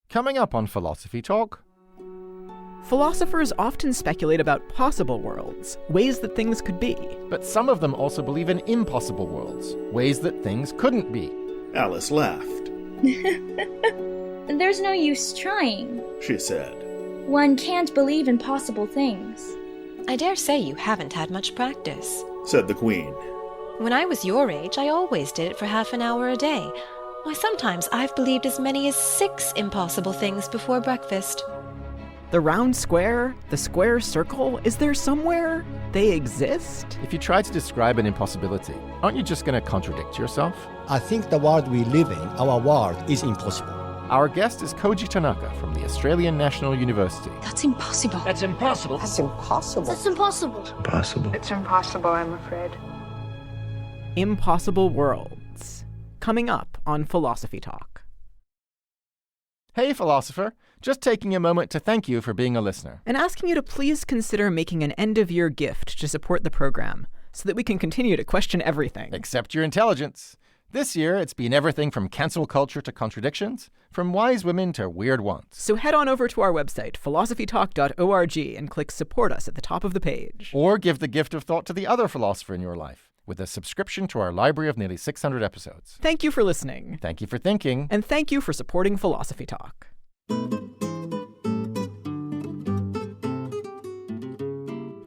Coming up on Philosophy Talk. Philosophers often speculate about possible worlds, ways that things could be. But some of them also believe in impossible worlds, ways that things couldn't be. Alice laughed. There's no use trying, she said. One can't believe in possible things. I dare say you haven't had much practice, said the Queen. When I was your age, I always did it for half an hour a day. Why, sometimes I've believed as many as 6 impossible things before breakfast. The round square, the square circle, is there somewhere they exist? If you try to describe an impossibility, aren't you just going to contradict yourself? I think the world we live in, our world, is impossible. Our guest is Koji Tanaka from the Australian National University. That's impossible. That's impossible. That's impossible. That's impossible. It's impossible. It's impossible, I'm afraid. Impossible worlds. Coming up on Philosophy Talk. Hey, philosopher. Just taking a moment to thank you for being a listener. And asking you to please consider making an end-of-year gift to support the program so that we can continue to question everything. Except your intelligence. This year, it's been everything from cancel culture to contradictions, from wise women to weird ones. So head on over to our website, philosophytalk.org, and click Support Us at the top of the page. Or give the gift of thought to the other philosopher in your life with a subscription to our library of nearly 600 episodes. Thank you for listening. Thank you for thinking. And thank you for supporting Philosophy Talk.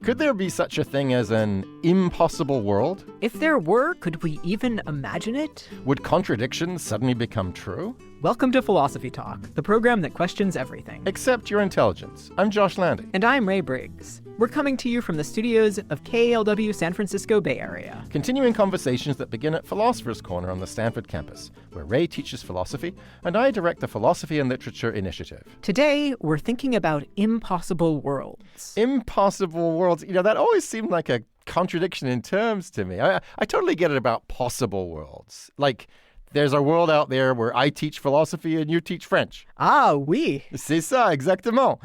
Could there be such a thing as an impossible world? If there were, could we even imagine it? Would contradictions suddenly become true? Welcome to Philosophy Talk, the program that questions everything. Except your intelligence. I'm Josh Landy. And I'm Ray Briggs. We're coming to you from the studios of KALW San Francisco Bay Area. Continuing conversations that begin at Philosopher's Corner on the Stanford campus, where Ray teaches philosophy and I direct the Philosophy and Literature Initiative. Today, we're thinking about impossible worlds. Impossible worlds. You know, that always seemed like a contradiction in terms to me. I totally get it about possible worlds. Like, there's a world out there where I teach philosophy and you teach French. Ah, oui. C'est ça, exactement.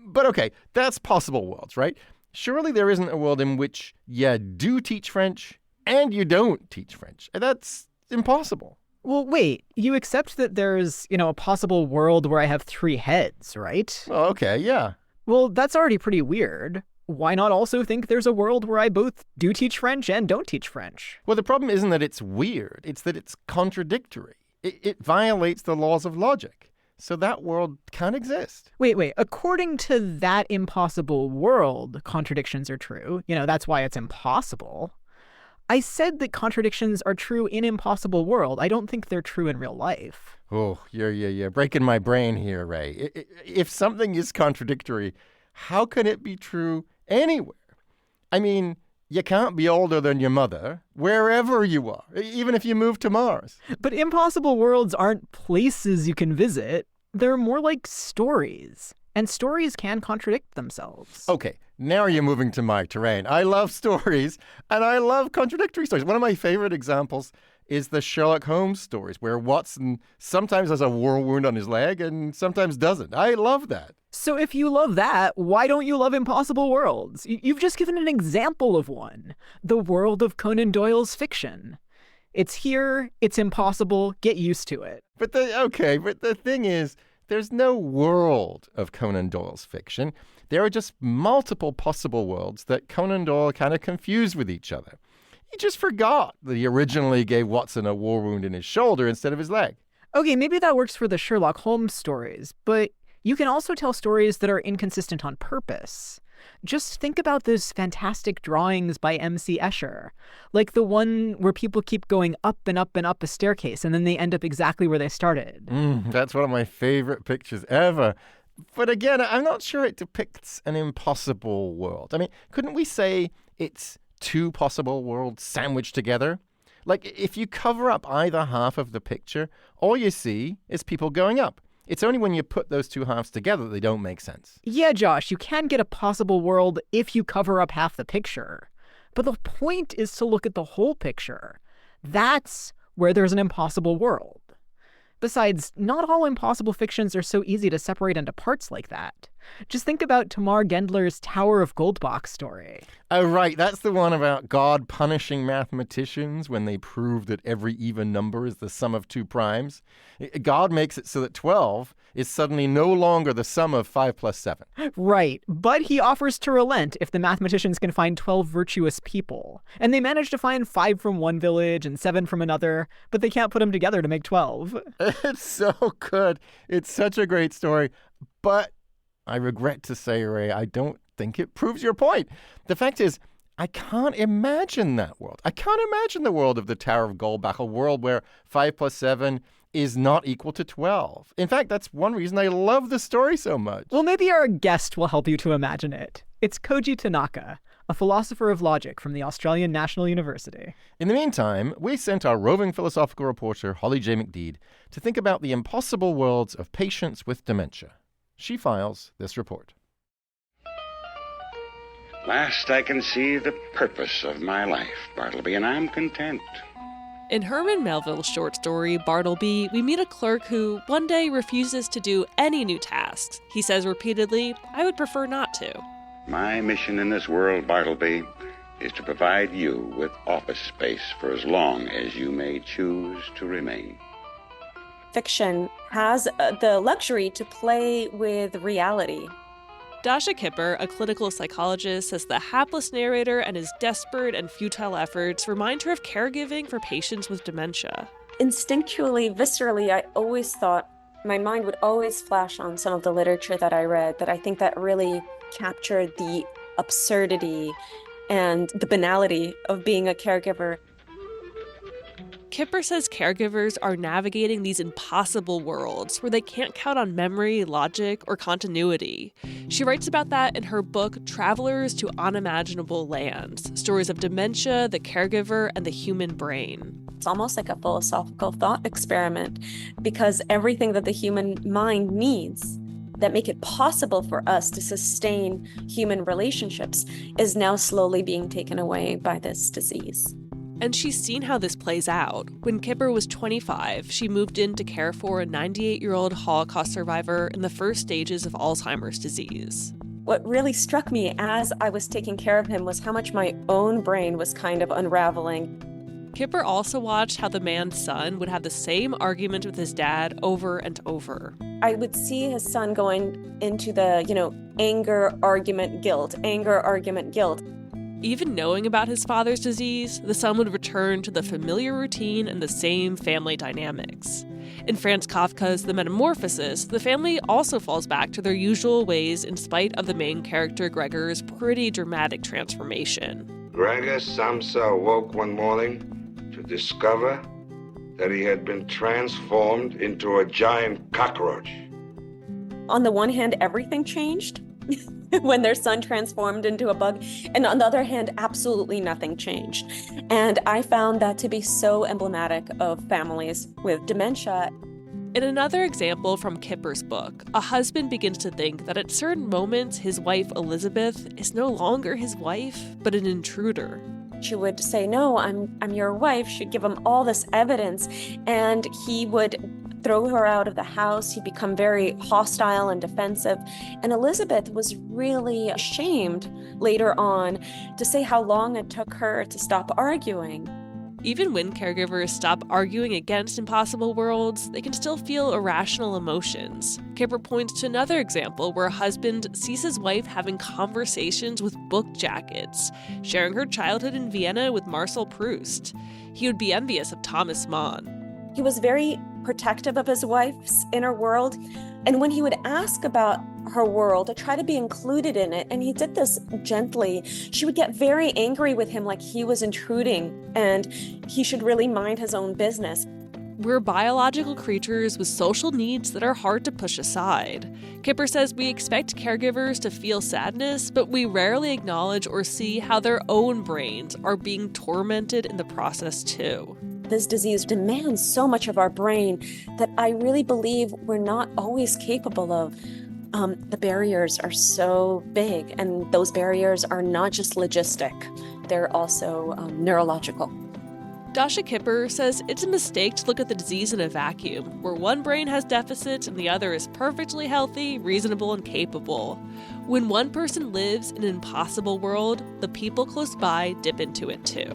But okay, that's possible worlds, right? Surely there isn't a world in which you do teach French and you don't teach French. That's impossible. Well, wait, you accept that there's, a possible world where I have 3 heads, right? Oh, okay, yeah. Well, that's already pretty weird. Why not also think there's a world where I both do teach French and don't teach French? Well, the problem isn't that it's weird. It's that it's contradictory. It violates the laws of logic. So that world can't exist. Wait. According to that impossible world, contradictions are true. That's why it's impossible. I said that contradictions are true in impossible world. I don't think they're true in real life. Oh, you're breaking my brain here, Ray. If something is contradictory, how can it be true anywhere? I mean, you can't be older than your mother, wherever you are, even if you move to Mars. But impossible worlds aren't places you can visit. They're more like stories. And stories can contradict themselves. Okay, now you're moving to my terrain. I love stories, and I love contradictory stories. One of my favorite examples is the Sherlock Holmes stories, where Watson sometimes has a war wound on his leg and sometimes doesn't. I love that. So if you love that, why don't you love impossible worlds? You've just given an example of one. The world of Conan Doyle's fiction. It's here, it's impossible, get used to it. But the thing is, there's no world of Conan Doyle's fiction. There are just multiple possible worlds that Conan Doyle kind of confused with each other. He just forgot that he originally gave Watson a war wound in his shoulder instead of his leg. Okay, maybe that works for the Sherlock Holmes stories, but you can also tell stories that are inconsistent on purpose. Just think about those fantastic drawings by M.C. Escher, like the one where people keep going up and up and up a staircase and then they end up exactly where they started. That's one of my favorite pictures ever. But again, I'm not sure it depicts an impossible world. I mean, couldn't we say it's 2 possible worlds sandwiched together? Like, if you cover up either half of the picture, all you see is people going up. It's only when you put those 2 halves together that they don't make sense. Yeah, Josh, you can get a possible world if you cover up half the picture. But the point is to look at the whole picture. That's where there's an impossible world. Besides, not all impossible fictions are so easy to separate into parts like that. Just think about Tamar Gendler's Tower of Goldbach story. Oh, right. That's the one about God punishing mathematicians when they prove that every even number is the sum of two primes. God makes it so that 12 is suddenly no longer the sum of 5 plus 7. Right, but he offers to relent if the mathematicians can find 12 virtuous people. And they manage to find 5 from one village and 7 from another, but they can't put them together to make 12. It's so good. It's such a great story. But I regret to say, Ray, I don't think it proves your point. The fact is, I can't imagine that world. I can't imagine the world of the Tower of Goldbach, a world where 5 plus 7 is not equal to 12. In fact, that's one reason I love the story so much. Well, maybe our guest will help you to imagine it. It's Koji Tanaka, a philosopher of logic from the Australian National University. In the meantime, we sent our roving philosophical reporter, Holly J. McDeed, to think about the impossible worlds of patients with dementia. She files this report. Last I can see the purpose of my life, Bartleby, and I'm content. In Herman Melville's short story, Bartleby, we meet a clerk who one day refuses to do any new tasks. He says repeatedly, "I would prefer not to." My mission in this world, Bartleby, is to provide you with office space for as long as you may choose to remain. Fiction has the luxury to play with reality. Dasha Kipper, a clinical psychologist, says the hapless narrator and his desperate and futile efforts remind her of caregiving for patients with dementia. Instinctually, viscerally, I always thought, my mind would always flash on some of the literature that I read that I think that really captured the absurdity and the banality of being a caregiver. Kipper says caregivers are navigating these impossible worlds where they can't count on memory, logic, or continuity. She writes about that in her book, Travelers to Unimaginable Lands, Stories of Dementia, the Caregiver, and the Human Brain. It's almost like a philosophical thought experiment because everything that the human mind needs that make it possible for us to sustain human relationships is now slowly being taken away by this disease. And she's seen how this plays out. When Kipper was 25, she moved in to care for a 98-year-old Holocaust survivor in the first stages of Alzheimer's disease. What really struck me as I was taking care of him was how much my own brain was kind of unraveling. Kipper also watched how the man's son would have the same argument with his dad over and over. I would see his son going into the, anger, argument, guilt, anger, argument, guilt. Even knowing about his father's disease, the son would return to the familiar routine and the same family dynamics. In Franz Kafka's The Metamorphosis, the family also falls back to their usual ways in spite of the main character Gregor's pretty dramatic transformation. Gregor Samsa awoke one morning to discover that he had been transformed into a giant cockroach. On the one hand, everything changed when their son transformed into a bug, and on the other hand, absolutely nothing changed. And I found that to be so emblematic of families with dementia. In another example from Kipper's book, a husband begins to think that at certain moments his wife Elizabeth is no longer his wife, but an intruder. She would say, "No, I'm your wife." She'd give him all this evidence, and he would throw her out of the house. He'd become very hostile and defensive. And Elizabeth was really ashamed later on to say how long it took her to stop arguing. Even when caregivers stop arguing against impossible worlds, they can still feel irrational emotions. Kipper points to another example where a husband sees his wife having conversations with book jackets, sharing her childhood in Vienna with Marcel Proust. He would be envious of Thomas Mann. He was very protective of his wife's inner world. And when he would ask about her world, to try to be included in it, and he did this gently, she would get very angry with him, like he was intruding and he should really mind his own business. We're biological creatures with social needs that are hard to push aside. Kipper says we expect caregivers to feel sadness, but we rarely acknowledge or see how their own brains are being tormented in the process too. This disease demands so much of our brain that I really believe we're not always capable of. The barriers are so big, and those barriers are not just logistic, they're also neurological. Dasha Kipper says it's a mistake to look at the disease in a vacuum, where one brain has deficits and the other is perfectly healthy, reasonable, and capable. When one person lives in an impossible world, the people close by dip into it too.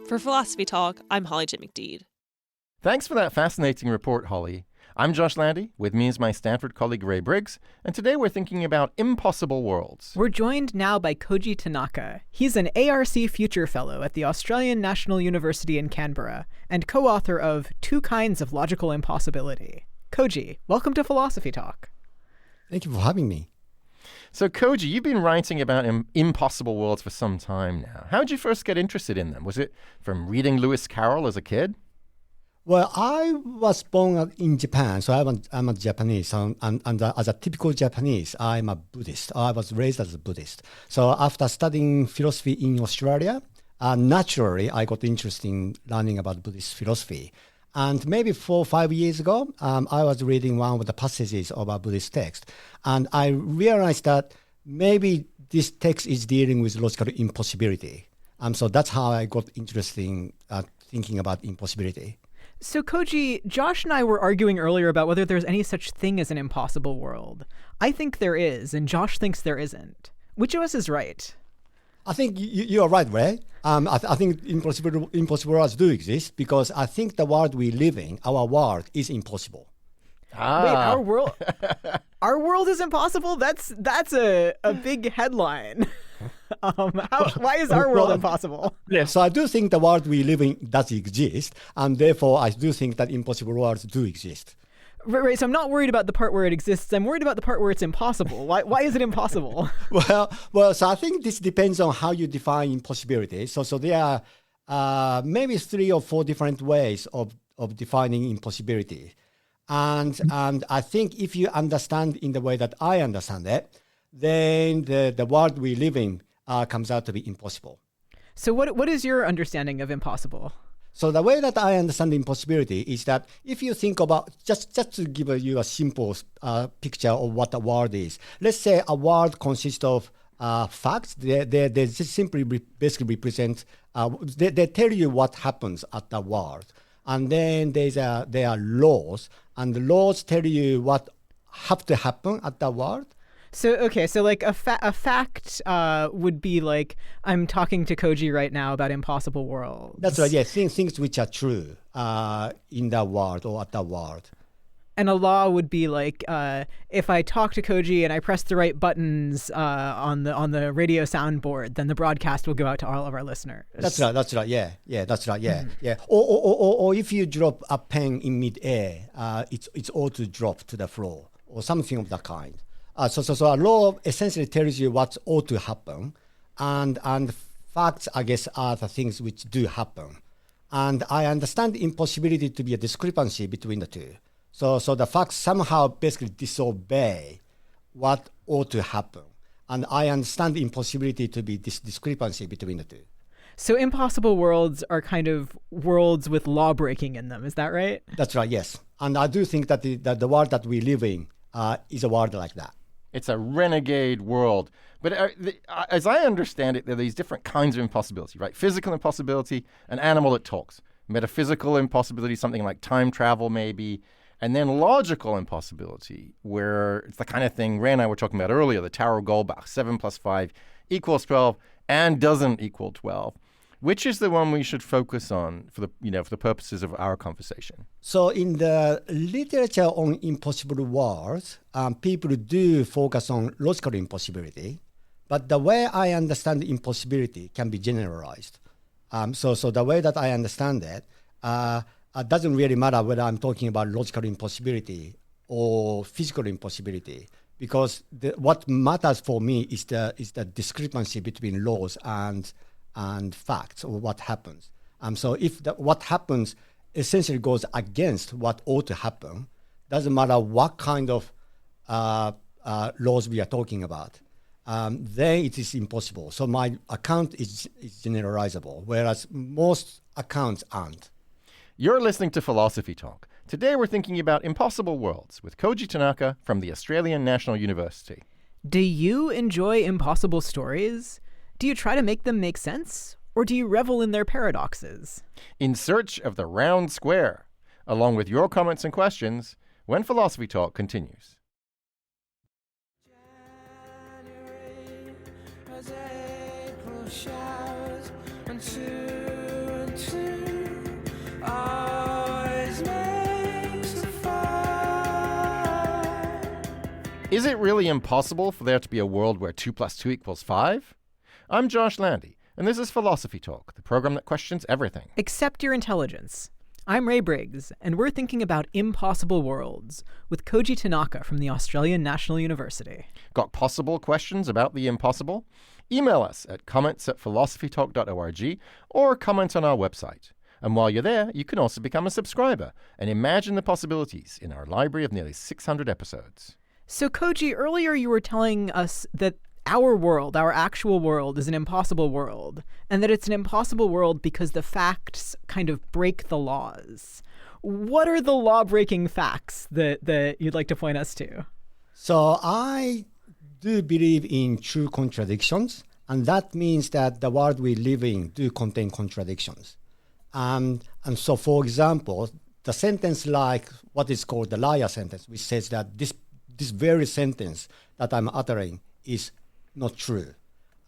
For Philosophy Talk, I'm Holly J. McDeed. Thanks for that fascinating report, Holly. I'm Josh Landy. With me is my Stanford colleague Ray Briggs, and today we're thinking about impossible worlds. We're joined now by Koji Tanaka. He's an ARC Future Fellow at the Australian National University in Canberra and co-author of Two Kinds of Logical Impossibility. Koji, welcome to Philosophy Talk. Thank you for having me. So, Koji, you've been writing about impossible worlds for some time now. How did you first get interested in them? Was it from reading Lewis Carroll as a kid? Well, I was born in Japan, so I'm a Japanese, and as a typical Japanese, I'm a Buddhist. I was raised as a Buddhist. So after studying philosophy in Australia, naturally, I got interested in learning about Buddhist philosophy. And maybe 4 or 5 years ago, I was reading one of the passages of a Buddhist text, and I realized that maybe this text is dealing with logical impossibility. So that's how I got interested in thinking about impossibility. So, Koji, Josh and I were arguing earlier about whether there's any such thing as an impossible world. I think there is, and Josh thinks there isn't. Which of us is right? I think you are right, Ray. I think impossible worlds do exist because I think the world we live in, our world, is impossible. Wait, our world is impossible? That's a big headline. Why is our world impossible? Yeah, so I do think the world we live in does exist, and therefore I do think that impossible worlds do exist. Right, so I'm not worried about the part where it exists. I'm worried about the part where it's impossible. Why is it impossible? Well, so I think this depends on how you define impossibility. So there are maybe 3 or 4 different ways of defining impossibility. And I think if you understand in the way that I understand it, then the world we live in comes out to be impossible. So what is your understanding of impossible? So the way that I understand impossibility is that if you think about, just to give you a simple picture of what a world is, let's say a world consists of facts. They just simply basically represent, they tell you what happens at the world. And then there are laws, and the laws tell you what have to happen at the world. So, okay, so like a fact would be like, I'm talking to Koji right now about impossible worlds. That's right, yeah, things which are true in the world or at the world. And a law would be like, if I talk to Koji and I press the right buttons on the radio soundboard, then the broadcast will go out to all of our listeners. That's right, yeah, that's right, yeah, yeah. Or if you drop a pen in midair, it's ought to drop to the floor, or something of that kind. So a law essentially tells you what ought to happen, and facts, I guess, are the things which do happen. And I understand the impossibility to be a discrepancy between the two. So the facts somehow basically disobey what ought to happen. And I understand the impossibility to be this discrepancy between the two. So impossible worlds are kind of worlds with law breaking in them, is that right? That's right, yes. And I do think that the world that we live in is a world like that. It's a renegade world. But as I understand it, there are these different kinds of impossibility, right? Physical impossibility, an animal that talks. Metaphysical impossibility, something like time travel maybe. And then logical impossibility, where it's the kind of thing Ray and I were talking about earlier, the Tower of Goldbach, 7 + 5 = 12 and doesn't equal 12. Which is the one we should focus on for the purposes of our conversation? So in the literature on impossible worlds, people do focus on logical impossibility, but the way I understand impossibility can be generalized. So the way that I understand it, it doesn't really matter whether I'm talking about logical impossibility or physical impossibility, because what matters for me is the discrepancy between laws and facts, or what happens. So if what happens essentially goes against what ought to happen, doesn't matter what kind of laws we are talking about, then it is impossible. So my account is generalizable, whereas most accounts aren't. You're listening to Philosophy Talk. Today we're thinking about impossible worlds with Koji Tanaka from the Australian National University. Do you enjoy impossible stories? Do you try to make them make sense? Or do you revel in their paradoxes? In search of the round square, along with your comments and questions, when Philosophy Talk continues. Is it really impossible for there to be a world where 2 + 2 = 5? I'm Josh Landy, and this is Philosophy Talk, the program that questions everything. Accept your intelligence. I'm Ray Briggs, and we're thinking about impossible worlds with Koji Tanaka from the Australian National University. Got possible questions about the impossible? Email us at comments@philosophytalk.org or comment on our website. And while you're there, you can also become a subscriber and imagine the possibilities in our library of nearly 600 episodes. So, Koji, earlier you were telling us that our world, our actual world, is an impossible world, and that it's an impossible world because the facts kind of break the laws. What are the law-breaking facts that you'd like to point us to? So I do believe in true contradictions, and that means that the world we live in do contain contradictions. And so, for example, the sentence like what is called the liar sentence, which says that this very sentence that I'm uttering is not true.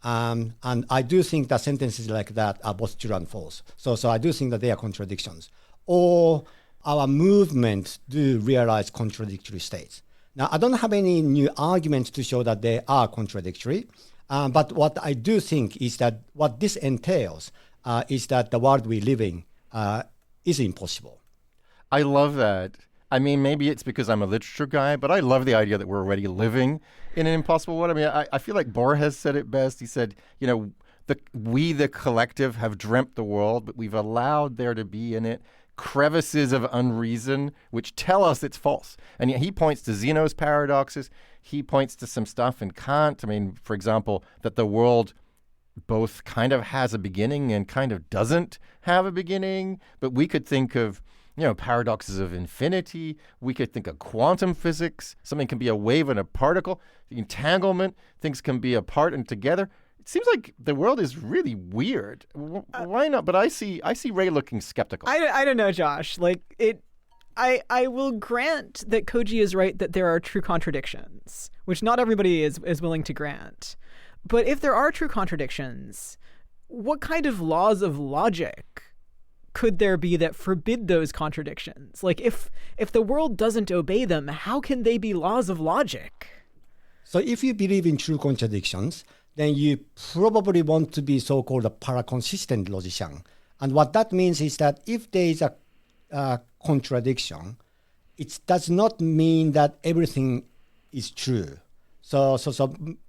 And I do think that sentences like that are both true and false. So I do think that they are contradictions. Or our movements do realize contradictory states. Now, I don't have any new arguments to show that they are contradictory. But what I do think is that what this entails is that the world we live in is impossible. I love that. I mean, maybe it's because I'm a literature guy, but I love the idea that we're already living in an impossible world. I mean, I feel like Borges said it best. He said, you know, we, the collective, have dreamt the world, but we've allowed there to be in it crevices of unreason which tell us it's false. And yet he points to Zeno's paradoxes. He points to some stuff in Kant. I mean, for example, that the world both kind of has a beginning and kind of doesn't have a beginning. But we could think of, paradoxes of infinity. We could think of quantum physics. Something can be a wave and a particle. The entanglement, things can be apart and together. It seems like the world is really weird. Why not? But I see Ray looking skeptical. I don't know, Josh. I will grant that Koji is right that there are true contradictions, which not everybody is willing to grant. But if there are true contradictions, what kind of laws of logic could there be that forbid those contradictions? Like, if the world doesn't obey them, how can they be laws of logic? So if you believe in true contradictions, then you probably want to be so-called a paraconsistent logician. And what that means is that if there is a contradiction, it does not mean that everything is true. So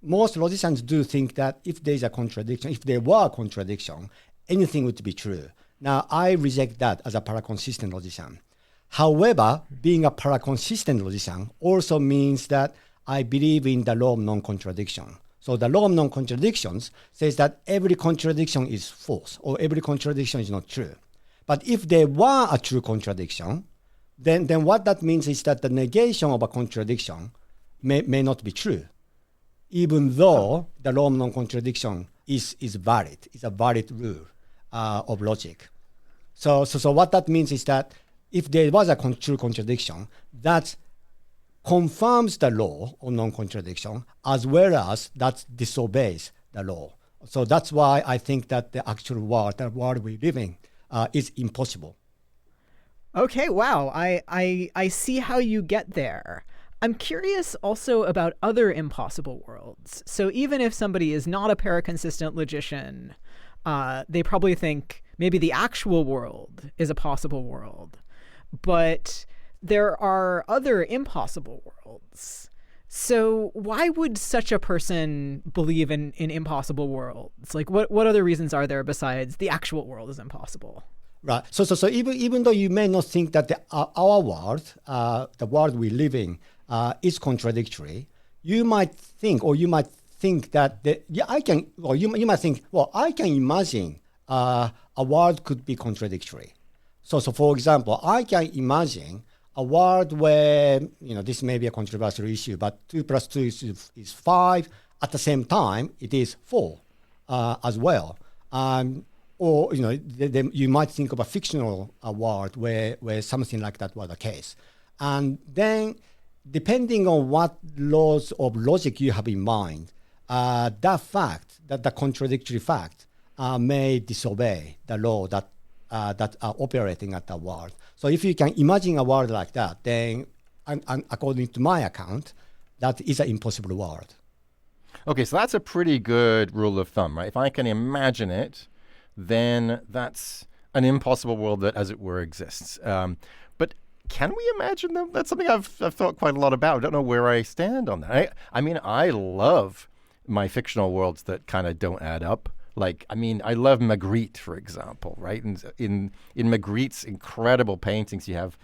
most logicians do think that if there is a contradiction, if there were a contradiction, anything would be true. Now, I reject that as a paraconsistent logician. However, being a paraconsistent logician also means that I believe in the law of non-contradiction. So the law of non-contradictions says that every contradiction is false, or every contradiction is not true. But if there were a true contradiction, then what that means is that the negation of a contradiction may not be true, even though the law of non-contradiction is valid. It's a valid rule of logic. So what that means is that if there was a true contradiction, that confirms the law of non-contradiction as well as that disobeys the law. So that's why I think that the actual world, the world we live in, is impossible. Okay, wow. I see how you get there. I'm curious also about other impossible worlds. So even if somebody is not a paraconsistent logician, they probably think maybe the actual world is a possible world. But there are other impossible worlds. So why would such a person believe in impossible worlds? Like, what other reasons are there besides the actual world is impossible? Right. So even though you may not think that our world, the world we live in, is contradictory, you might think that you might think, well, I can imagine a world could be contradictory. So for example, I can imagine a world where, this may be a controversial issue, but 2 + 2 is 5. At the same time, it is 4 as well. or you might think of a fictional world where something like that was the case. And then, depending on what laws of logic you have in mind, that the contradictory fact, may disobey the law that are operating at the world. So if you can imagine a world like that, then, and according to my account, that is an impossible world. Okay, so that's a pretty good rule of thumb, right? If I can imagine it, then that's an impossible world that, as it were, exists. But can we imagine them? That's something I've thought quite a lot about. I don't know where I stand on that. I mean, I love my fictional worlds that kind of don't add up. Like, I mean, I love Magritte, for example, right? And in Magritte's incredible paintings, you have,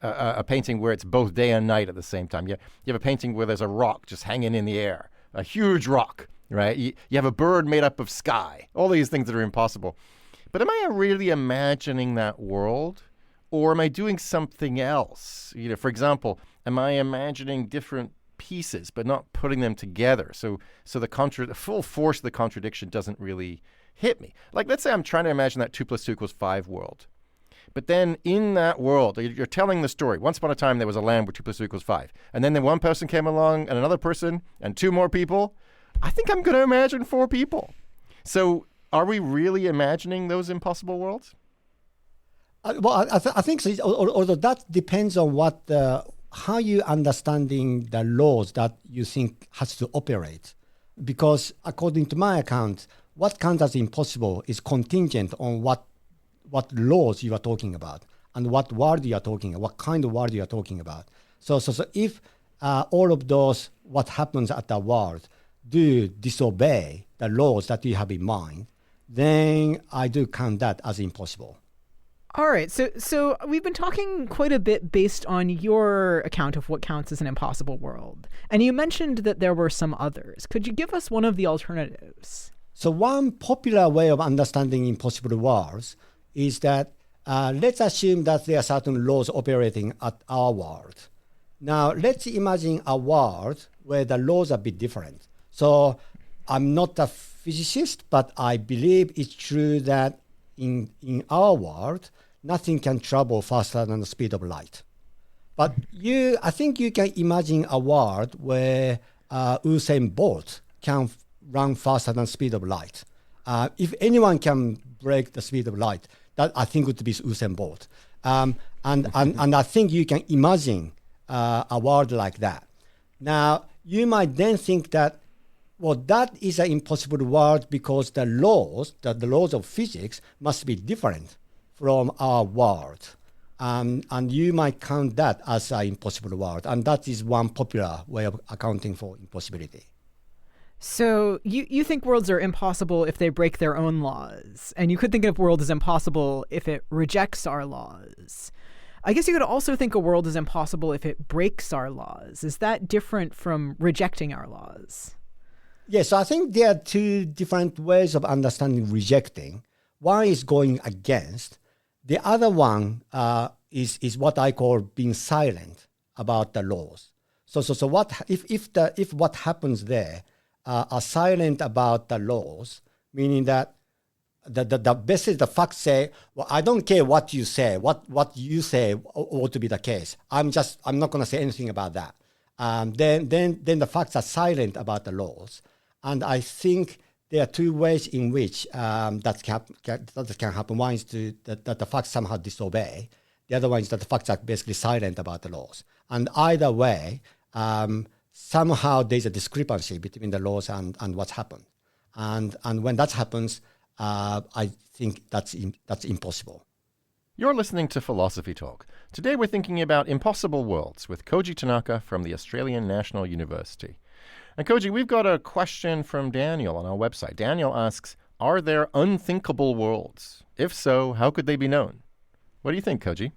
a painting where it's both day and night at the same time. You have a painting where there's a rock just hanging in the air, a huge rock, right? You have a bird made up of sky, all these things that are impossible. But am I really imagining that world, or am I doing something else? For example, am I imagining different pieces but not putting them together? So the full force of the contradiction doesn't really hit me. Like, let's say I'm trying to imagine that 2 + 2 = 5 world. But then in that world, you're telling the story. Once upon a time, there was a land where 2 + 2 = 5. And then one person came along and another person and 2 more people. I think I'm going to imagine 4 people. So are we really imagining those impossible worlds? Well, I think so. Although that depends on how you understanding the laws that you think has to operate. Because according to my account, what counts as impossible is contingent on what laws you are talking about and what world you are talking about, what kind of world you are talking about. So if all of those, what happens at the world, do disobey the laws that you have in mind, then I do count that as impossible. All right, so we've been talking quite a bit based on your account of what counts as an impossible world. And you mentioned that there were some others. Could you give us one of the alternatives? So one popular way of understanding impossible worlds is that let's assume that there are certain laws operating at our world. Now, let's imagine a world where the laws are a bit different. So I'm not a physicist, but I believe it's true that in our world, nothing can travel faster than the speed of light. But I think you can imagine a world where Usain Bolt can run faster than the speed of light. If anyone can break the speed of light, that I think would be Usain Bolt. And I think you can imagine a world like that. Now, you might then think that, well, that is an impossible world because the laws of physics must be different from our world. And you might count that as an impossible world. And that is one popular way of accounting for impossibility. So you think worlds are impossible if they break their own laws. And you could think of a world as impossible if it rejects our laws. I guess you could also think a world is impossible if it breaks our laws. Is that different from rejecting our laws? Yes, so I think there are two different ways of understanding rejecting. One is going against. The other one is what I call being silent about the laws. So what if what happens there are silent about the laws, meaning that basically the facts say, well, I don't care what you say, what you say ought to be the case. I'm not going to say anything about that. Then the facts are silent about the laws. And I think there are two ways in which that can happen. One is that the facts somehow disobey. The other one is that the facts are basically silent about the laws. And either way, somehow there's a discrepancy between the laws and what's happened. And when that happens, I think that's impossible. You're listening to Philosophy Talk. Today we're thinking about impossible worlds with Koji Tanaka from the Australian National University. And Koji, we've got a question from Daniel on our website. Daniel asks, are there unthinkable worlds? If so, how could they be known? What do you think, Koji?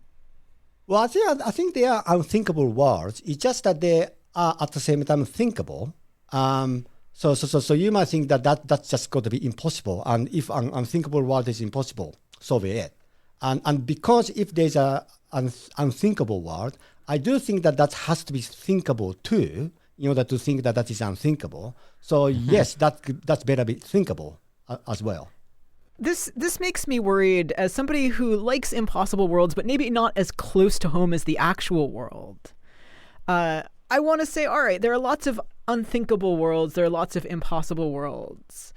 Well, I think they are unthinkable worlds. It's just that they are at the same time thinkable. So you might think that's just going to be impossible. And if an unthinkable world is impossible, so be it. And because if there's an unthinkable world, I do think that has to be thinkable too, in order to think that is unthinkable. So yes, that's better be thinkable as well. This makes me worried as somebody who likes impossible worlds, but maybe not as close to home as the actual world. I want to say, all right, there are lots of unthinkable worlds. There are lots of impossible worlds.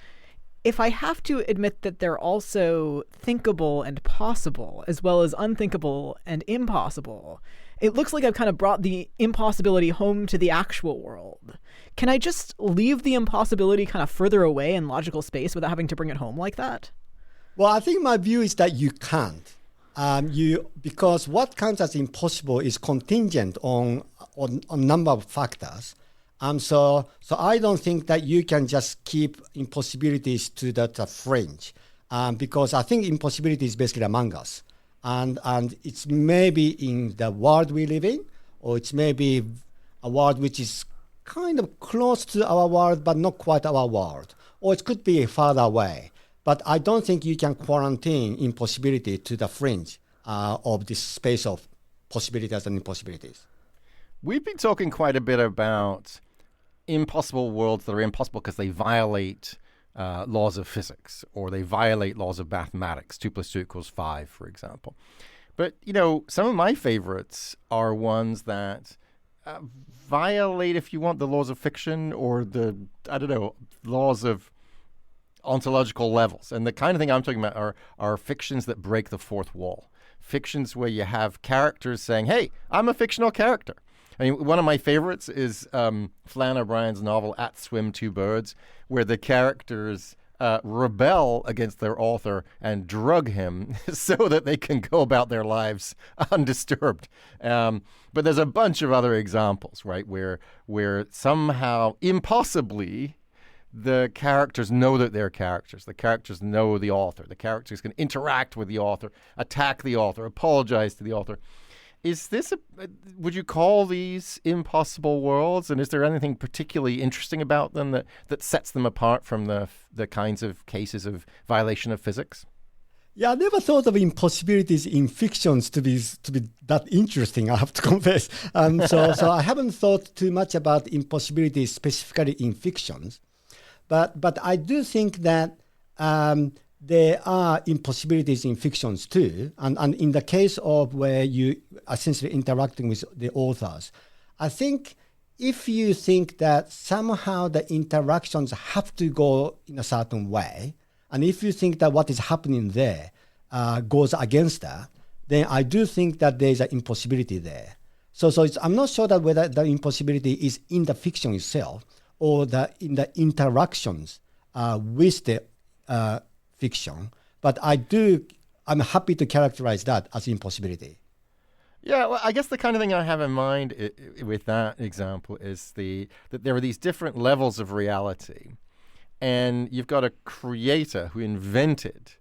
If I have to admit that they're also thinkable and possible, as well as unthinkable and impossible, it looks like I've kind of brought the impossibility home to the actual world. Can I just leave the impossibility kind of further away in logical space without having to bring it home like that? Well, I think my view is that you can't. Because what counts as impossible is contingent on a number of factors. So I don't think that you can just keep impossibilities to the fringe, because I think impossibility is basically among us, and it's maybe in the world we live in, or it's maybe a world which is kind of close to our world but not quite our world, or it could be farther away. But I don't think you can quarantine impossibility to the fringe of this space of possibilities and impossibilities. We've been talking quite a bit about impossible worlds that are impossible because they violate laws of physics, or they violate laws of mathematics. 2 + 2 = 5, for example. But, some of my favorites are ones that violate, if you want, the laws of fiction, or the, laws of ontological levels. And the kind of thing I'm talking about are fictions that break the fourth wall. Fictions where you have characters saying, hey, I'm a fictional character. I mean, one of my favorites is Flann O'Brien's novel At Swim Two Birds, where the characters rebel against their author and drug him so that they can go about their lives undisturbed. But there's a bunch of other examples, right, where somehow, impossibly, the characters know that they're characters. The characters know the author. The characters can interact with the author, attack the author, apologize to the author. Is this would you call these impossible worlds? And is there anything particularly interesting about them that sets them apart from the kinds of cases of violation of physics? Yeah, I never thought of impossibilities in fictions to be that interesting, I have to confess. So I haven't thought too much about impossibilities specifically in fictions. But I do think that there are impossibilities in fictions too. And in the case of where you essentially interacting with the authors, I think if you think that somehow the interactions have to go in a certain way, and if you think that what is happening there goes against that, then I do think that there's an impossibility there. So I'm not sure that whether the impossibility is in the fiction itself or in the interactions with the fiction, but I'm happy to characterize that as impossibility. Yeah, well, I guess the kind of thing I have in mind with that example is that there are these different levels of reality, and you've got a creator who invented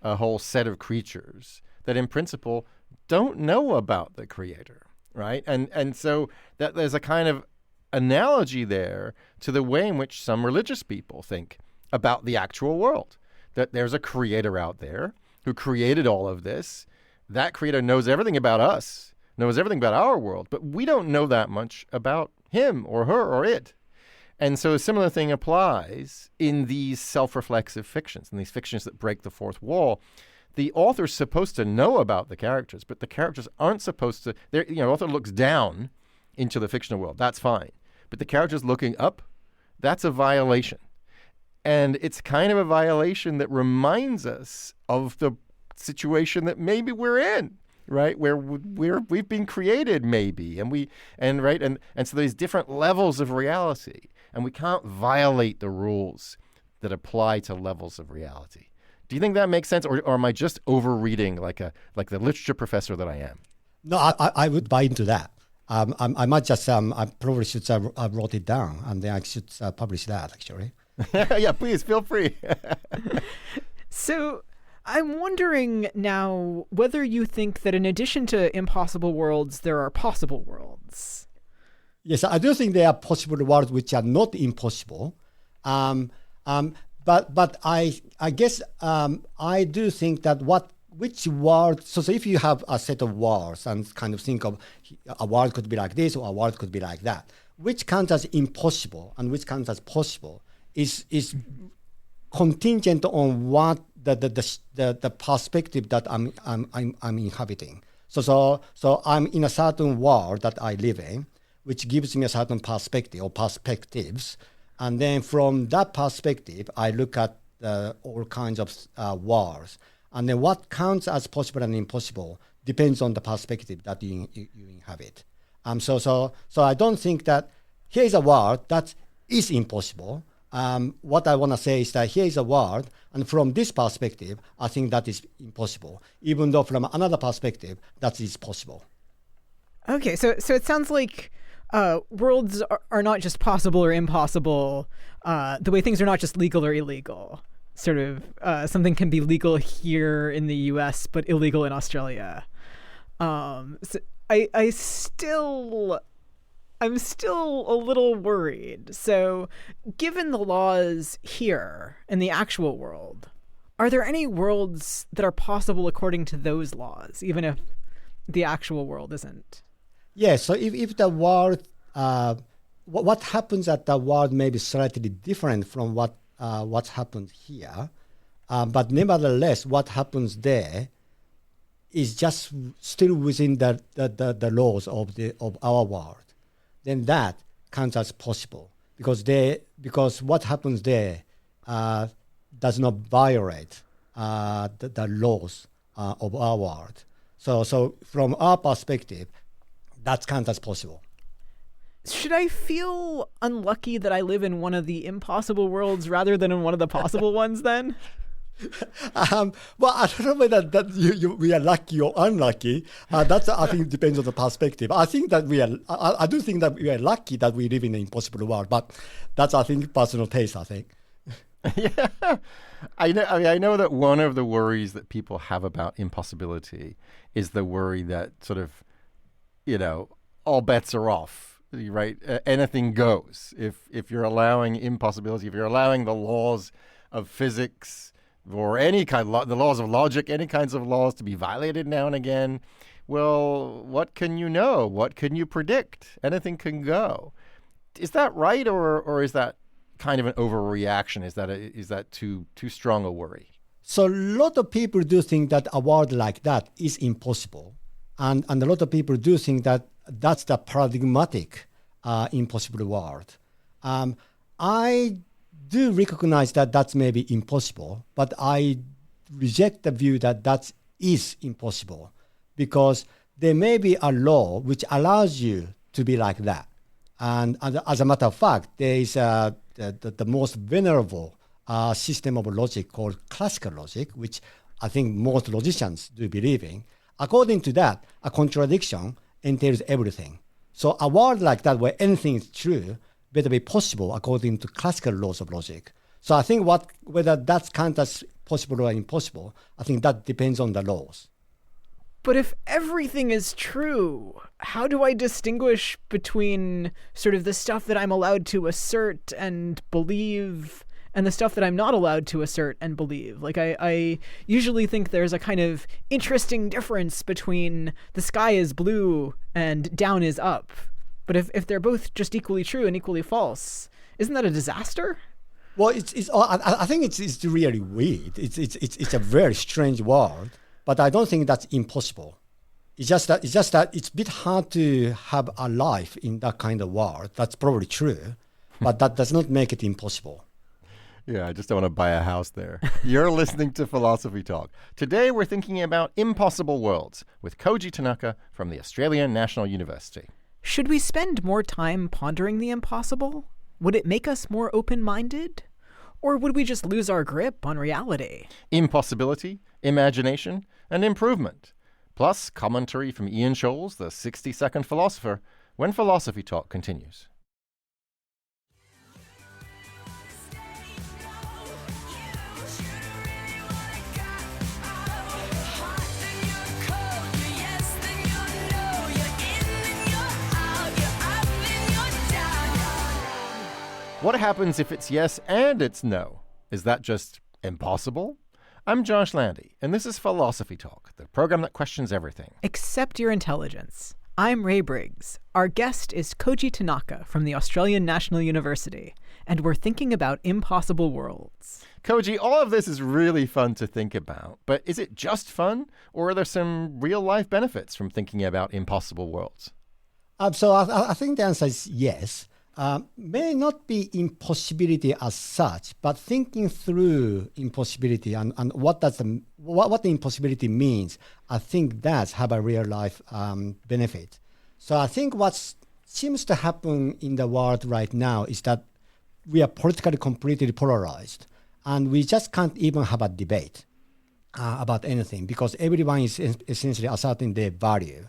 a whole set of creatures that in principle don't know about the creator, right? And so that there's a kind of analogy there to the way in which some religious people think about the actual world, that there's a creator out there who created all of this. That creator knows everything about us, knows everything about our world, but we don't know that much about him or her or it. And so a similar thing applies in these self-reflexive fictions, in these fictions that break the fourth wall. The author's supposed to know about the characters, but the characters aren't supposed to. The author looks down into the fictional world. That's fine. But the characters looking up, that's a violation. And it's kind of a violation that reminds us of the situation that maybe we're in, right? Where we've been created, maybe, and so there's different levels of reality, and we can't violate the rules that apply to levels of reality. Do you think that makes sense, or am I just overreading like the literature professor that I am? No, I would buy into that. I might just I probably should have wrote it down, and then I should publish that actually. Yeah, please feel free. So I'm wondering now whether you think that in addition to impossible worlds, there are possible worlds. Yes, I do think there are possible worlds which are not impossible. But I guess I do think that which world. So if you have a set of worlds and kind of think of a world could be like this or a world could be like that, which counts as impossible and which counts as possible is contingent on what the perspective that I'm inhabiting. So I'm in a certain world that I live in, which gives me a certain perspective or perspectives, and then from that perspective, I look at all kinds of worlds, and then what counts as possible and impossible depends on the perspective that you inhabit. So I don't think that here is a world that is impossible. What I want to say is that here is a world, and from this perspective, I think that is impossible, even though from another perspective, that is possible. Okay, so it sounds like worlds are not just possible or impossible, the way things are not just legal or illegal. Sort of something can be legal here in the US, but illegal in Australia. So I'm still a little worried. So given the laws here in the actual world, are there any worlds that are possible according to those laws, even if the actual world isn't? Yes, so if the world, what happens at the world may be slightly different from what's happened here, but nevertheless, what happens there is just still within the laws of our world. Then that counts as possible because what happens there does not violate the laws of our world. So from our perspective, that counts as possible. Should I feel unlucky that I live in one of the impossible worlds rather than in one of the possible ones then? Well, I don't know whether we are lucky or unlucky. That's, I think, depends on the perspective. I think that I do think that we are lucky that we live in an impossible world, but that's, I think, personal taste, I think. Yeah. I know that one of the worries that people have about impossibility is the worry that sort of, all bets are off. Right, anything goes. If you're allowing impossibility, if you're allowing the laws of physics or any kind of the laws of logic, any kinds of laws to be violated now and again, well, what can you know? What can you predict? Anything can go. Is that right, or is that kind of an overreaction? Is that too strong a worry? So a lot of people do think that a world like that is impossible, and a lot of people do think that that's the paradigmatic impossible world. I do recognize that that's maybe impossible, but I reject the view that that is impossible because there may be a law which allows you to be like that. And as a matter of fact, there is the most venerable system of logic called classical logic, which I think most logicians do believe in. According to that, a contradiction entails everything. So a world like that where anything is true better be possible according to classical laws of logic. So I think whether that's counted as possible or impossible, I think that depends on the laws. But if everything is true, how do I distinguish between sort of the stuff that I'm allowed to assert and believe and the stuff that I'm not allowed to assert and believe? Like, I usually think there's a kind of interesting difference between the sky is blue and down is up. But if they're both just equally true and equally false, isn't that a disaster? Well, I think it's really weird. It's a very strange world, but I don't think that's impossible. It's just that it's a bit hard to have a life in that kind of world. That's probably true, but that does not make it impossible. Yeah, I just don't want to buy a house there. You're listening to Philosophy Talk. Today we're thinking about impossible worlds with Koji Tanaka from the Australian National University. Should we spend more time pondering the impossible? Would it make us more open-minded? Or would we just lose our grip on reality? Impossibility, imagination, and improvement. Plus commentary from Ian Scholes, the 60-second philosopher, when Philosophy Talk continues. What happens if it's yes and it's no? Is that just impossible? I'm Josh Landy, and this is Philosophy Talk, the program that questions everything. Except your intelligence. I'm Ray Briggs. Our guest is Koji Tanaka from the Australian National University, and we're thinking about impossible worlds. Koji, all of this is really fun to think about, but is it just fun, or are there some real-life benefits from thinking about impossible worlds? So I think the answer is yes. May not be impossibility as such, but thinking through impossibility and what the impossibility means, I think does have a real life benefit. So I think what seems to happen in the world right now is that we are politically completely polarized, and we just can't even have a debate about anything because everyone is essentially asserting their value.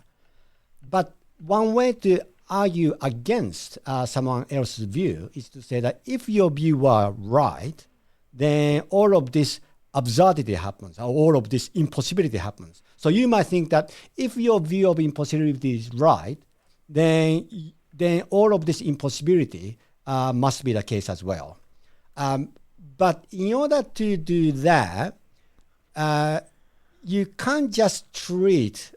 But one way to argue against someone else's view is to say that if your view were right, then all of this absurdity happens, or all of this impossibility happens. So you might think that if your view of impossibility is right, then all of this impossibility must be the case as well. But in order to do that, you can't just treat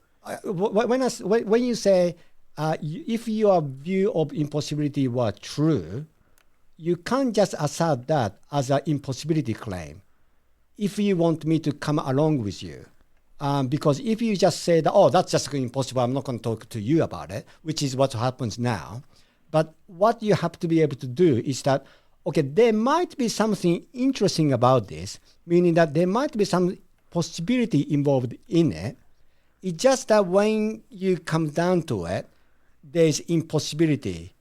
when you say if your view of impossibility were true, you can't just assert that as an impossibility claim. If you want me to come along with you, because if you just say that, oh, that's just impossible, I'm not going to talk to you about it, which is what happens now. But what you have to be able to do is that, okay, there might be something interesting about this, meaning that there might be some possibility involved in it. It's just that when you come down to it, there's impossibility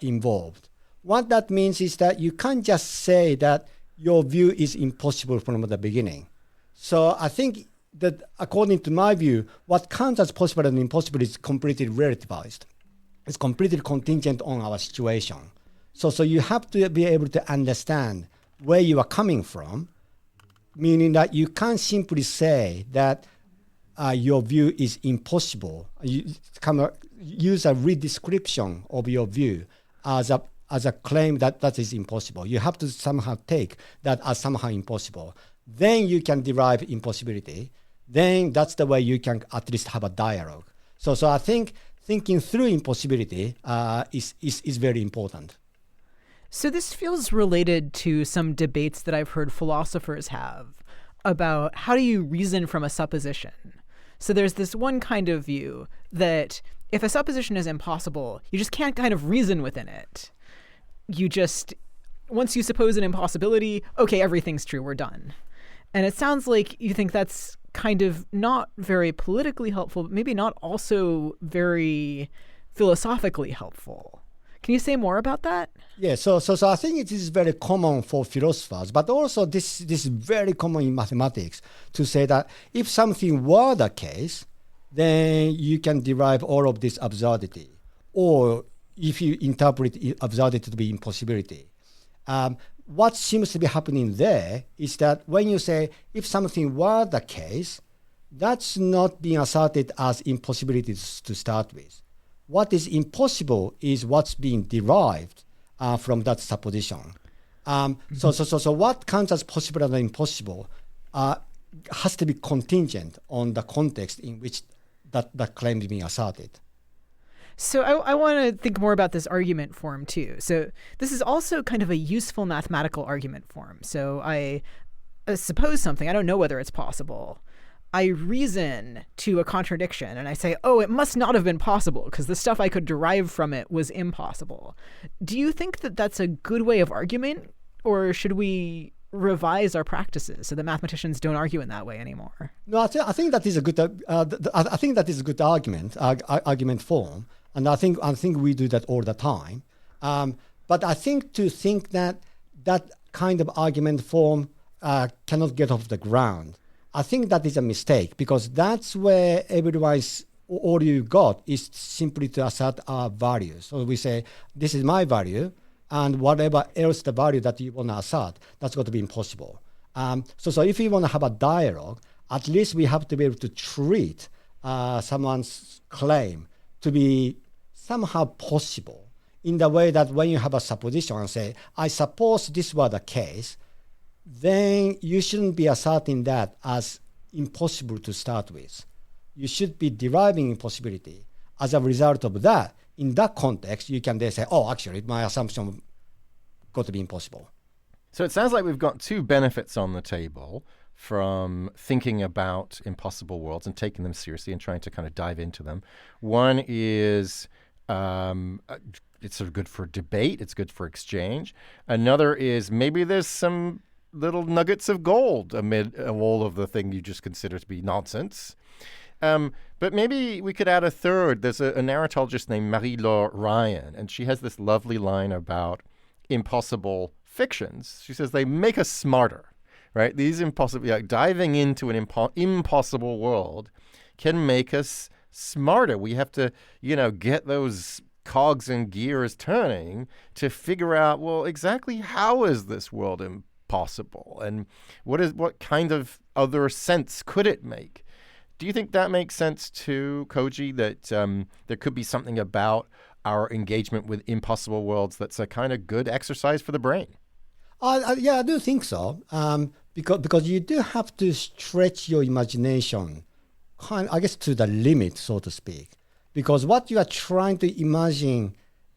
involved. What that means is that you can't just say that your view is impossible from the beginning. So I think that according to my view, what counts as possible and impossible is completely relativized. It's completely contingent on our situation. So you have to be able to understand where you are coming from, meaning that you can't simply say that your view is impossible. You use a redescription of your view as a claim that is impossible. You have to somehow take that as somehow impossible. Then you can derive impossibility. Then that's the way you can at least have a dialogue. So I think thinking through impossibility is very important. So this feels related to some debates that I've heard philosophers have about how do you reason from a supposition. So there's this one kind of view that if a supposition is impossible, you just can't kind of reason within it. You just, once you suppose an impossibility, okay, everything's true, we're done. And it sounds like you think that's kind of not very politically helpful, but maybe not also very philosophically helpful. Can you say more about that? Yeah, so I think it is very common for philosophers, but also this is very common in mathematics to say that if something were the case, then you can derive all of this absurdity. Or if you interpret absurdity to be impossibility. What seems to be happening there is that when you say if something were the case, that's not being asserted as impossibilities to start with. What is impossible is what's being derived from that supposition. So what counts as possible and impossible has to be contingent on the context in which that claim is being asserted. So I want to think more about this argument form too. So this is also kind of a useful mathematical argument form. So I suppose something, I don't know whether it's possible. I reason to a contradiction and I say, oh, it must not have been possible because the stuff I could derive from it was impossible. Do you think that that's a good way of argument, or should we revise our practices so that mathematicians don't argue in that way anymore? No, I think that is a good. I think that is a good argument form, and I think we do that all the time. But I think to think that kind of argument form cannot get off the ground, I think that is a mistake, because that's where all you got is simply to assert our values. So we say, this is my value, and whatever else the value that you want to assert, that's going to be impossible. So if we want to have a dialogue, at least we have to be able to treat someone's claim to be somehow possible in the way that when you have a supposition and say, I suppose this were the case, then you shouldn't be asserting that as impossible to start with. You should be deriving impossibility as a result of that, in that context, you can then say, oh, actually, my assumption got to be impossible. So it sounds like we've got two benefits on the table from thinking about impossible worlds and taking them seriously and trying to kind of dive into them. One is it's sort of good for debate. It's good for exchange. Another is maybe there's some little nuggets of gold amid all of the thing you just consider to be nonsense. But maybe we could add a third. There's a narratologist named Marie-Laure Ryan, and she has this lovely line about impossible fictions. She says they make us smarter, right? These impossible, diving into an impossible world can make us smarter. We have to, get those cogs and gears turning to figure out, well, exactly how is this world impossible? And what kind of other sense could it make? Do you think that makes sense too, Koji, that there could be something about our engagement with impossible worlds that's a kind of good exercise for the brain? Yeah, I do think so. Because you do have to stretch your imagination, I guess, to the limit, so to speak. Because what you are trying to imagine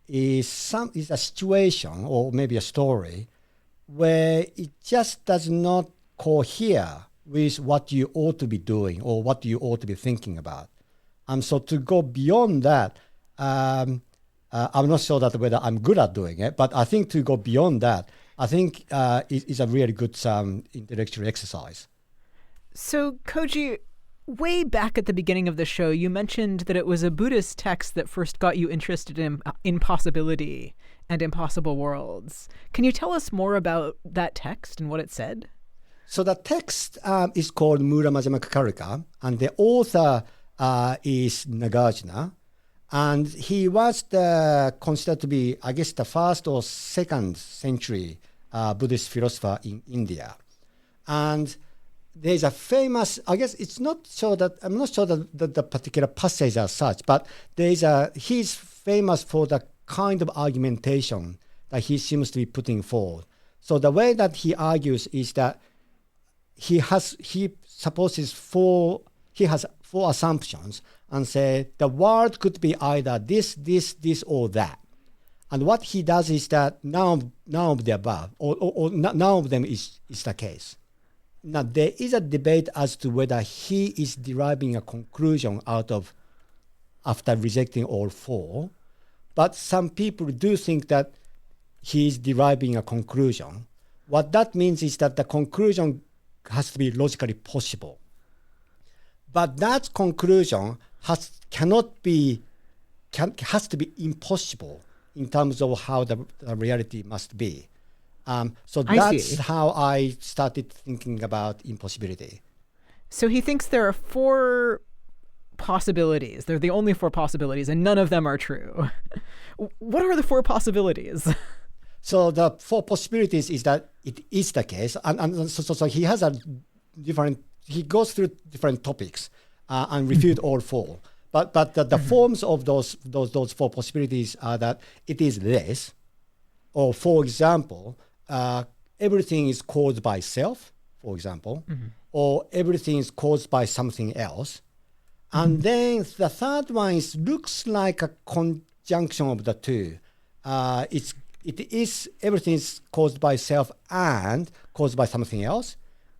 is a situation or maybe a story where it just does not cohere with what you ought to be doing or what you ought to be thinking about. So to go beyond that, I'm not sure that whether I'm good at doing it, but I think to go beyond that, I think is a really good intellectual exercise. So, Koji, way back at the beginning of the show, you mentioned that it was a Buddhist text that first got you interested in impossibility and impossible worlds. Can you tell us more about that text and what it said? So the text is called Mula Majjhima Kakarika, and the author is Nagarjuna. And he was considered to be, I guess, the first or second century Buddhist philosopher in India. And there's a famous, I guess I'm not sure that the particular passage as such, but he's famous for the kind of argumentation that he seems to be putting forward. So the way that he argues is that he has four assumptions and say the world could be either this, or that. And what he does is that none of the above, or none of them is the case. Now, there is a debate as to whether he is deriving a conclusion after rejecting all four. But some people do think that he is deriving a conclusion. What that means is that the conclusion has to be logically possible. But that conclusion has to be impossible in terms of how the reality must be. So that's how I started thinking about impossibility. So he thinks there are four possibilities. They're the only four possibilities, and none of them are true. What are the four possibilities? So the four possibilities is that it is the case, and so he has he goes through different topics and refute all four. But the forms of those four possibilities are that it is this, or for example, everything is caused by self, for example, or everything is caused by something else. And then the third one looks like a conjunction of the two. Everything is caused by self and caused by something else.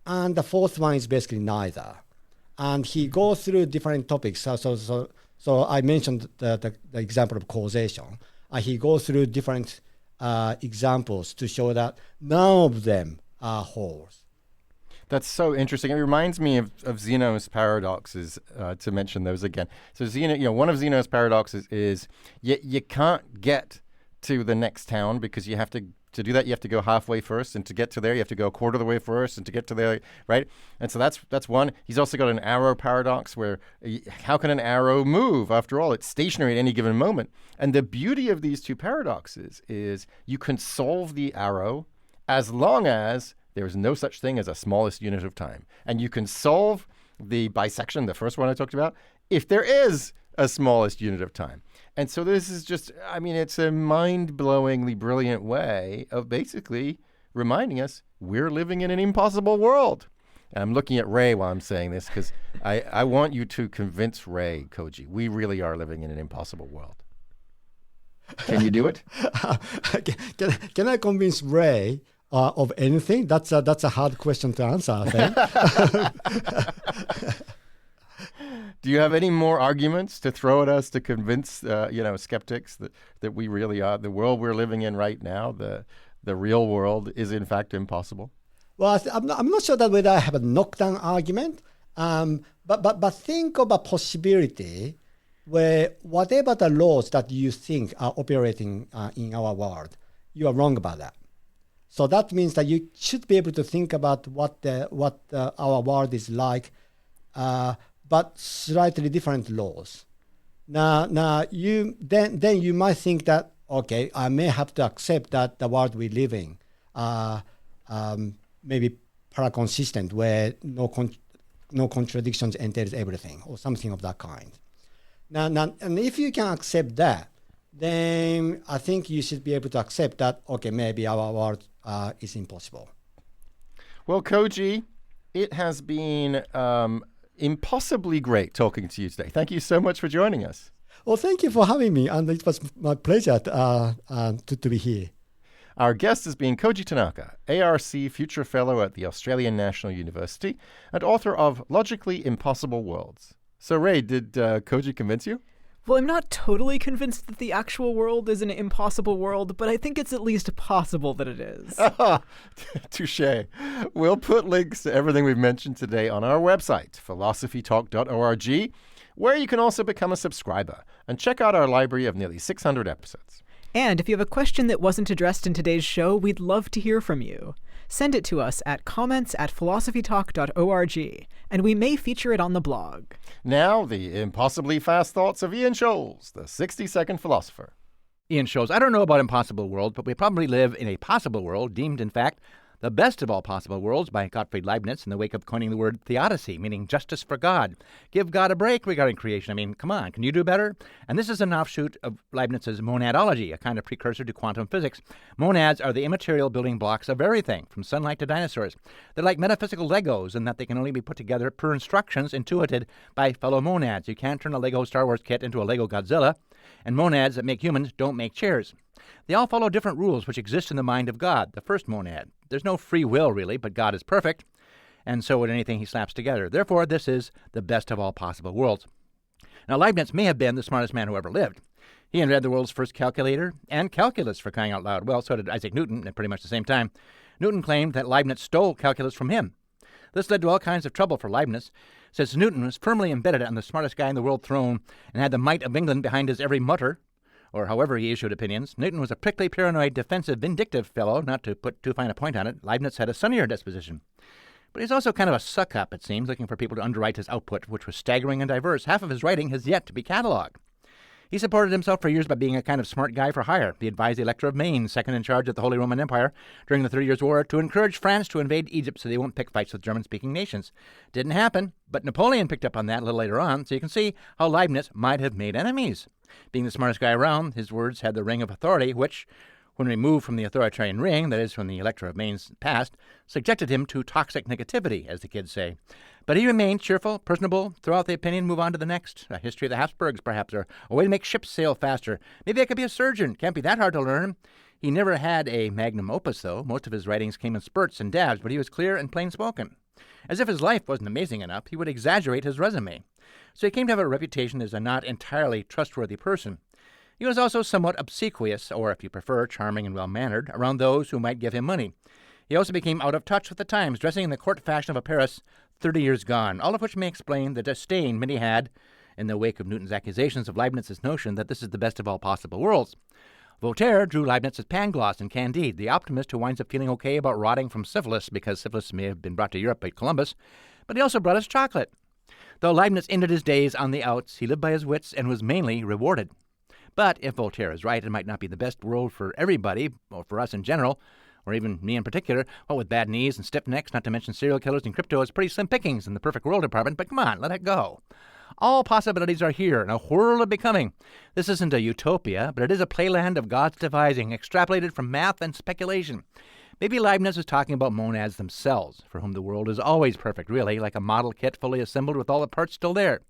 And the fourth one is basically neither. And he goes through different topics. So I mentioned the example of causation. He goes through different examples to show that none of them are wholes. That's so interesting. It reminds me of Zeno's paradoxes, to mention those again. So Zeno, one of Zeno's paradoxes is you can't get to the next town because you have to do that, you have to go halfway first, and to get to there, you have to go a quarter of the way first, and to get to there, right? And so that's one. He's also got an arrow paradox where how can an arrow move? After all, it's stationary at any given moment. And the beauty of these two paradoxes is you can solve the arrow as long as there is no such thing as a smallest unit of time. And you can solve the bisection, the first one I talked about, if there is a smallest unit of time. And so this is just, it's a mind-blowingly brilliant way of basically reminding us we're living in an impossible world. I'm looking at Ray while I'm saying this because I want you to convince Ray, Koji, we really are living in an impossible world. Can you do it? Can I convince Ray of anything? That's a hard question to answer, I think. Do you have any more arguments to throw at us to convince skeptics that we really are the world we're living in right now, the real world is in fact impossible? Well, I'm not sure that whether I have a knockdown argument, but think of a possibility where whatever the laws that you think are operating in our world, you are wrong about that. So that means that you should be able to think about what our world is like, but slightly different laws. Now you might think that, okay, I may have to accept that the world we live in maybe paraconsistent, where no contradictions entails everything, or something of that kind. Now, and if you can accept that, then I think you should be able to accept that, okay, maybe our world is impossible. Well, Koji, it has been impossibly great talking to you today. Thank you so much for joining us. Well, thank you for having me, and it was my pleasure to be here. Our guest has been Koji Tanaka, ARC Future Fellow at the Australian National University and author of Logically Impossible Worlds. So, Ray, did Koji convince you? Well, I'm not totally convinced that the actual world is an impossible world, but I think it's at least possible that it is. Touché. We'll put links to everything we've mentioned today on our website, philosophytalk.org, where you can also become a subscriber and check out our library of nearly 600 episodes. And if you have a question that wasn't addressed in today's show, we'd love to hear from you. Send it to us at comments@philosophytalk.org, and we may feature it on the blog. Now, the impossibly fast thoughts of Ian Scholes, the 60-second philosopher. Ian Scholes, I don't know about impossible world, but we probably live in a possible world, deemed, in fact, the best of all possible worlds by Gottfried Leibniz in the wake of coining the word theodicy, meaning justice for God. Give God a break regarding creation. I mean, come on, can you do better? And this is an offshoot of Leibniz's monadology, a kind of precursor to quantum physics. Monads are the immaterial building blocks of everything, from sunlight to dinosaurs. They're like metaphysical Legos in that they can only be put together per instructions intuited by fellow monads. You can't turn a Lego Star Wars kit into a Lego Godzilla, and monads that make humans don't make chairs. They all follow different rules which exist in the mind of God, the first monad. There's no free will, really, but God is perfect, and so would anything he slaps together. Therefore, this is the best of all possible worlds. Now, Leibniz may have been the smartest man who ever lived. He invented the world's first calculator and calculus, for crying out loud. Well, so did Isaac Newton at pretty much the same time. Newton claimed that Leibniz stole calculus from him. This led to all kinds of trouble for Leibniz, since Newton was firmly embedded on the smartest guy in the world throne and had the might of England behind his every mutter, or however he issued opinions. Newton was a prickly, paranoid, defensive, vindictive fellow, not to put too fine a point on it. Leibniz had a sunnier disposition. But he's also kind of a suck-up, it seems, looking for people to underwrite his output, which was staggering and diverse. Half of his writing has yet to be cataloged. He supported himself for years by being a kind of smart guy for hire. He advised the Elector of Maine, second in charge of the Holy Roman Empire during the 30 Years' War, to encourage France to invade Egypt so they won't pick fights with German-speaking nations. Didn't happen, but Napoleon picked up on that a little later on, so you can see how Leibniz might have made enemies. Being the smartest guy around, his words had the ring of authority, which, when removed from the authoritarian ring, that is, from the Elector of Maine's past, subjected him to toxic negativity, as the kids say. But he remained cheerful, personable, throw out the opinion, move on to the next. A history of the Habsburgs, perhaps, or a way to make ships sail faster. Maybe I could be a surgeon. Can't be that hard to learn. He never had a magnum opus, though. Most of his writings came in spurts and dabs, but he was clear and plain-spoken. As if his life wasn't amazing enough, he would exaggerate his resume. So he came to have a reputation as a not entirely trustworthy person. He was also somewhat obsequious, or if you prefer, charming and well-mannered, around those who might give him money. He also became out of touch with the times, dressing in the court fashion of a Paris 30 years gone, all of which may explain the disdain many had in the wake of Newton's accusations of Leibniz's notion that this is the best of all possible worlds. Voltaire drew Leibniz's Pangloss and Candide, the optimist who winds up feeling okay about rotting from syphilis because syphilis may have been brought to Europe by Columbus, but he also brought us chocolate. Though Leibniz ended his days on the outs, he lived by his wits and was mainly rewarded. But if Voltaire is right, it might not be the best world for everybody, or for us in general, or even me in particular. What with bad knees and stiff necks, not to mention serial killers and crypto, it's pretty slim pickings in the perfect world department, but come on, let it go. All possibilities are here in a whirl of becoming. This isn't a utopia, but it is a playland of God's devising, extrapolated from math and speculation. Maybe Leibniz was talking about monads themselves, for whom the world is always perfect, really, like a model kit fully assembled with all the parts still there.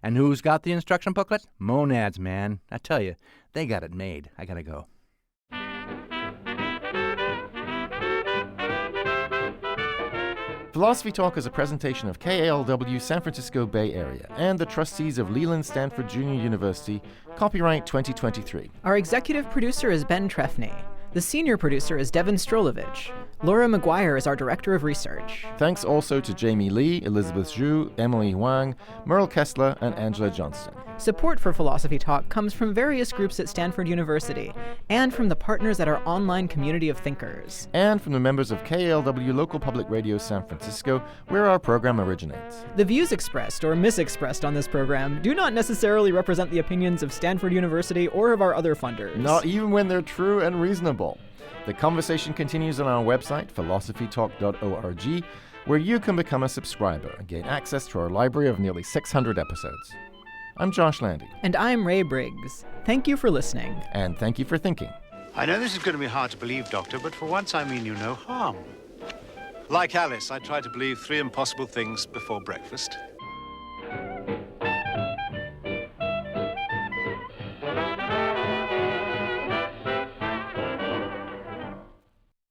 And who's got the instruction booklet? Monads, man. I tell you, they got it made. I gotta go. Philosophy Talk is a presentation of KALW San Francisco Bay Area and the trustees of Leland Stanford Junior University, copyright 2023. Our executive producer is Ben Trefny. The senior producer is Devin Strolovich. Laura McGuire is our director of research. Thanks also to Jamie Lee, Elizabeth Zhu, Emily Huang, Merle Kessler, and Angela Johnston. Support for Philosophy Talk comes from various groups at Stanford University and from the partners at our online community of thinkers. And from the members of KALW Local Public Radio San Francisco, where our program originates. The views expressed or misexpressed on this program do not necessarily represent the opinions of Stanford University or of our other funders. Not even when they're true and reasonable. The conversation continues on our website, philosophytalk.org, where you can become a subscriber and gain access to our library of nearly 600 episodes. I'm Josh Landy. And I'm Ray Briggs. Thank you for listening. And thank you for thinking. I know this is going to be hard to believe, Doctor, but for once I mean you no harm. Like Alice, I try to believe 3 impossible things before breakfast.